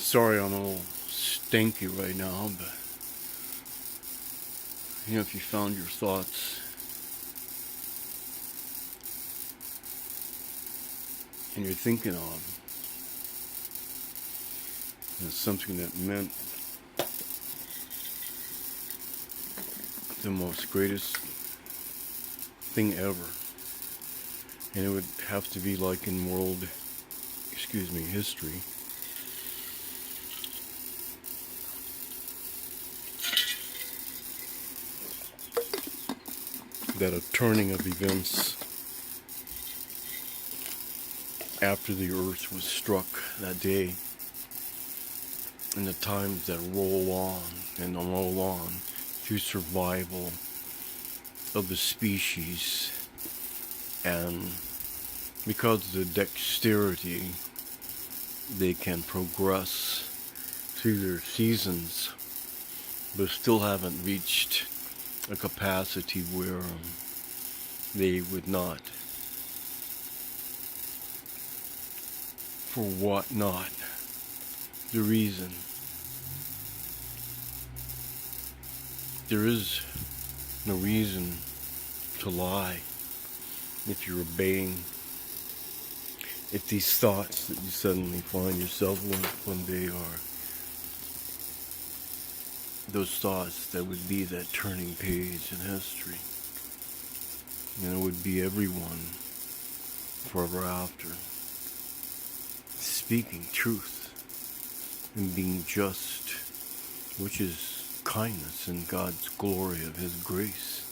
Sorry I'm a little stinky right now, but if you found your thoughts and you're thinking of something that meant the most greatest thing ever, and it would have to be like in history, that a turning of events after the earth was struck that day, and the times that roll on and roll on through survival of the species, and because of the dexterity they can progress through their seasons, but still haven't reached a capacity where they would not, for what not, the reason. There is no reason to lie if you're obeying. If these thoughts that you suddenly find yourself with one day are those thoughts that would be that turning page in history, and it would be everyone forever after speaking truth and being just, which is kindness and God's glory of His grace.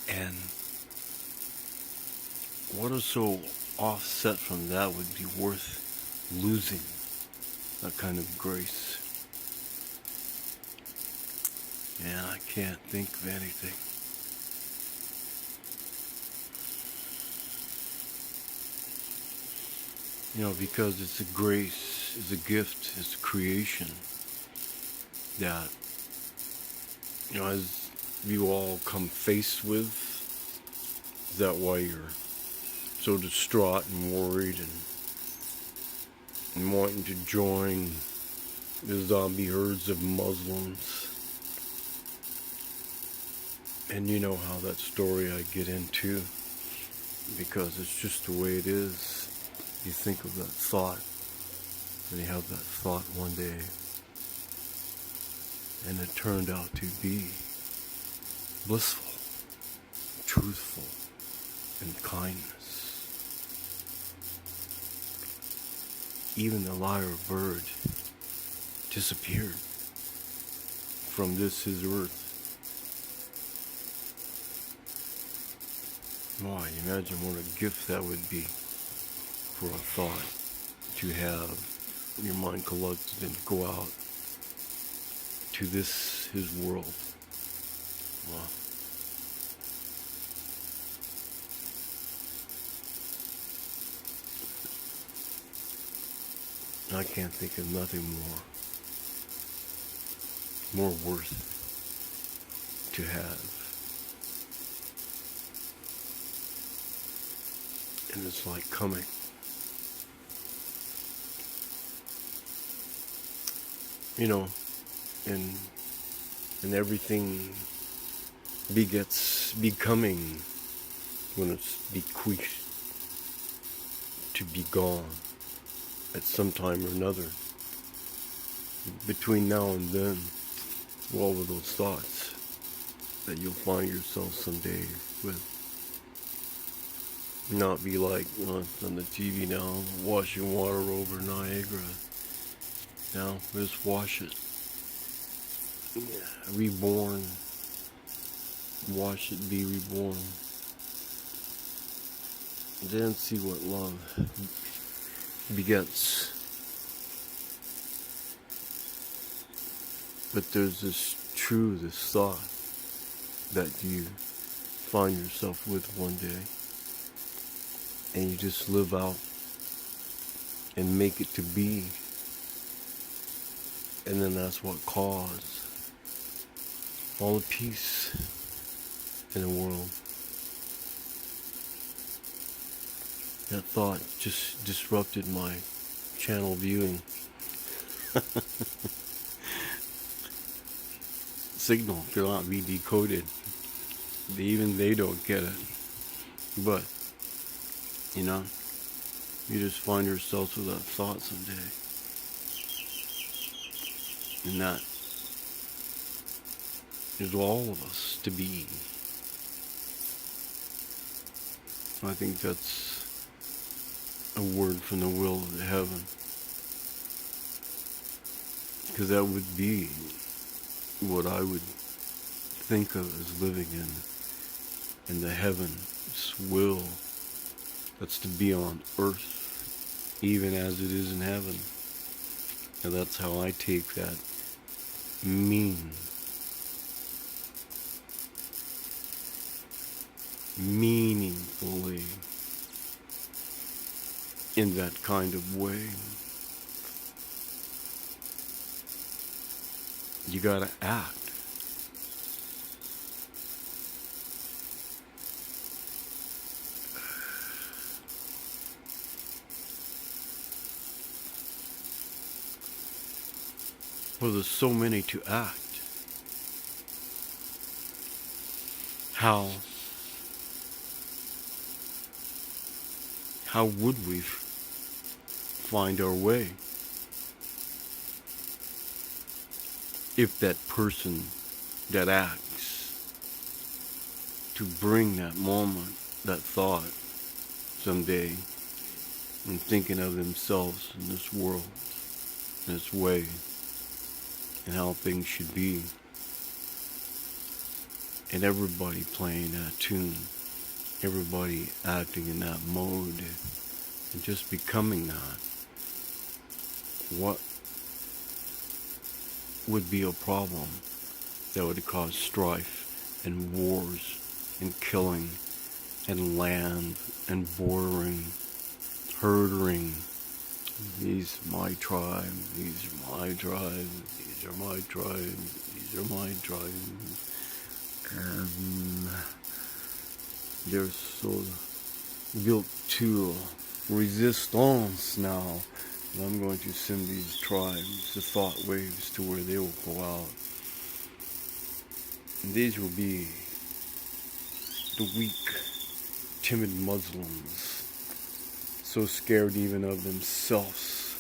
And what is so offset from that would be worth losing that kind of grace? And I can't think of anything. Because it's a grace, it's a gift, it's a creation that, as you all come faced with, is that why you're so distraught and worried and wanting to join the zombie herds of Muslims? And you know how that story I get into, because it's just the way it is. You think of that thought, and you have that thought one day, and it turned out to be blissful, truthful, and kindness. Even the lyre bird disappeared from this his earth. Why, imagine what a gift that would be for a thought to have your mind collected and go out to this his world. Wow. I can't think of nothing more worth to have. And it's like coming. And everything begets becoming when it's bequeathed to be gone at some time or another. Between now and then, all of those thoughts that you'll find yourself someday with. Not be like on the TV now, washing water over Niagara. Now, just wash it. Reborn. Wash it, be reborn. Then see what love begets. But there's this thought that you find yourself with one day, and you just live out and make it to be. And then that's what caused all the peace in the world. That thought just disrupted my channel viewing. Signal cannot be decoded. Even they don't get it. But, you know, you just find yourself with that thought someday. And that is all of us to be. I think that's a word from the will of the heaven. Because that would be what I would think of as living in the heaven's will that's to be on earth, even as it is in heaven. And that's how I take that meaningfully in that kind of way. You gotta act. Well, there's so many to act. How would we find our way if that person that acts to bring that moment, that thought someday, and thinking of themselves in this world, in this way, and how things should be, and everybody playing that tune, everybody acting in that mode, and just becoming that, what would be a problem that would cause strife and wars and killing and land and bordering, herding? These are my tribe, these are my tribe, these are my tribe, these are my tribe. And they're so built to resistance now. And I'm going to send these tribes, the thought waves, to where they will go out. And these will be the weak, timid Muslims, so scared even of themselves.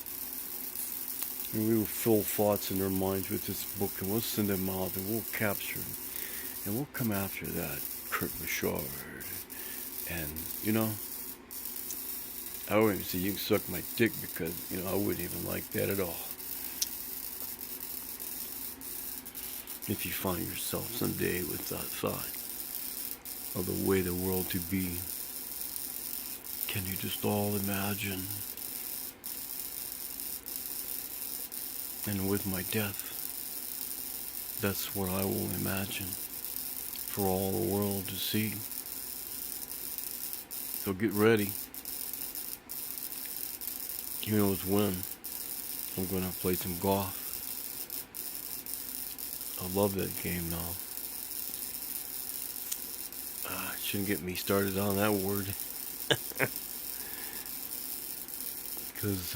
And we will fill thoughts in their minds with this book, and we'll send them out, and we'll capture them. And we'll come after that Kurt Bouchard. And, you know, I wouldn't even say you can suck my dick, because, you know, I wouldn't even like that at all. If you find yourself someday with that thought of the way the world to be, can you just all imagine? And with my death, that's what I will imagine for all the world to see. So get ready. Who knows when I'm going to play some golf. I love that game now. Shouldn't get me started on that word. Because,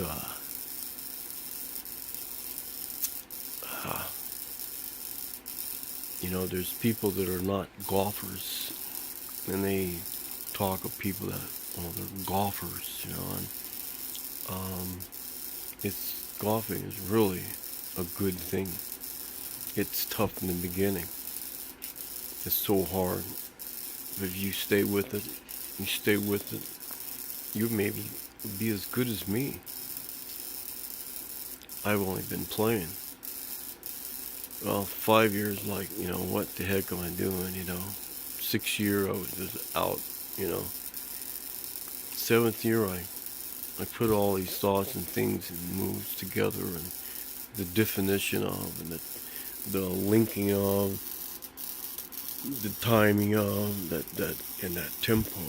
you know, there's people that are not golfers, and they talk of people that, well, they're golfers, you know, and golfing is really a good thing. It's tough in the beginning. It's so hard. But if you stay with it, you maybe be as good as me. I've only been playing. Well, 5 years, like, you know, what the heck am I doing, you know? 6th year, I was just out, you know. 7th year, I put all these thoughts and things and moves together, and the definition of, and the linking of, the timing of, that and that tempo,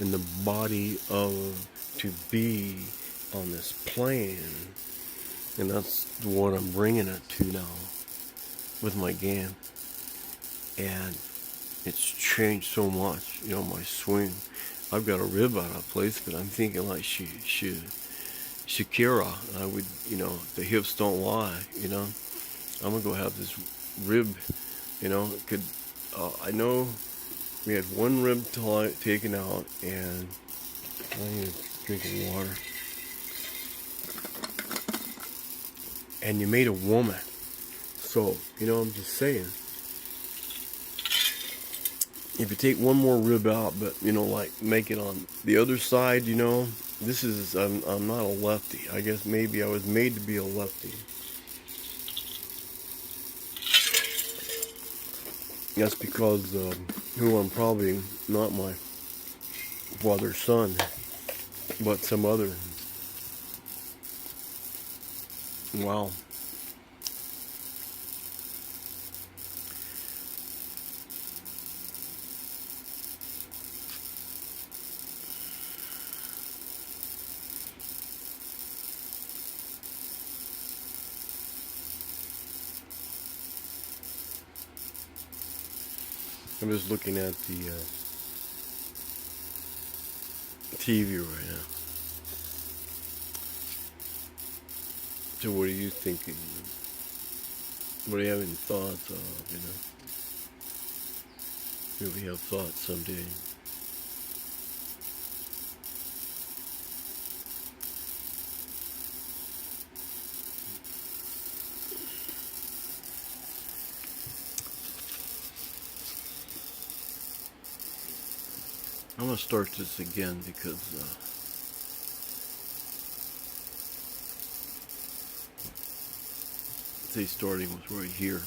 and the body of to be on this plane. And that's what I'm bringing it to now with my game. And it's changed so much, you know, my swing. I've got a rib out of place, but I'm thinking like she Shakira. I would, the hips don't lie, I'm gonna go have this rib, could, I know we had one rib taken out, and I need a drink of water. And you made a woman. So, I'm just saying, if you take one more rib out, but, like make it on the other side, this is, I'm not a lefty. I guess maybe I was made to be a lefty. That's because, who I'm probably not my father's son, but some other. Wow. I'm just looking at the TV right now. So what are you thinking? What do you have any thoughts of, Maybe have thoughts someday. I'm going to start this again because say starting was right here.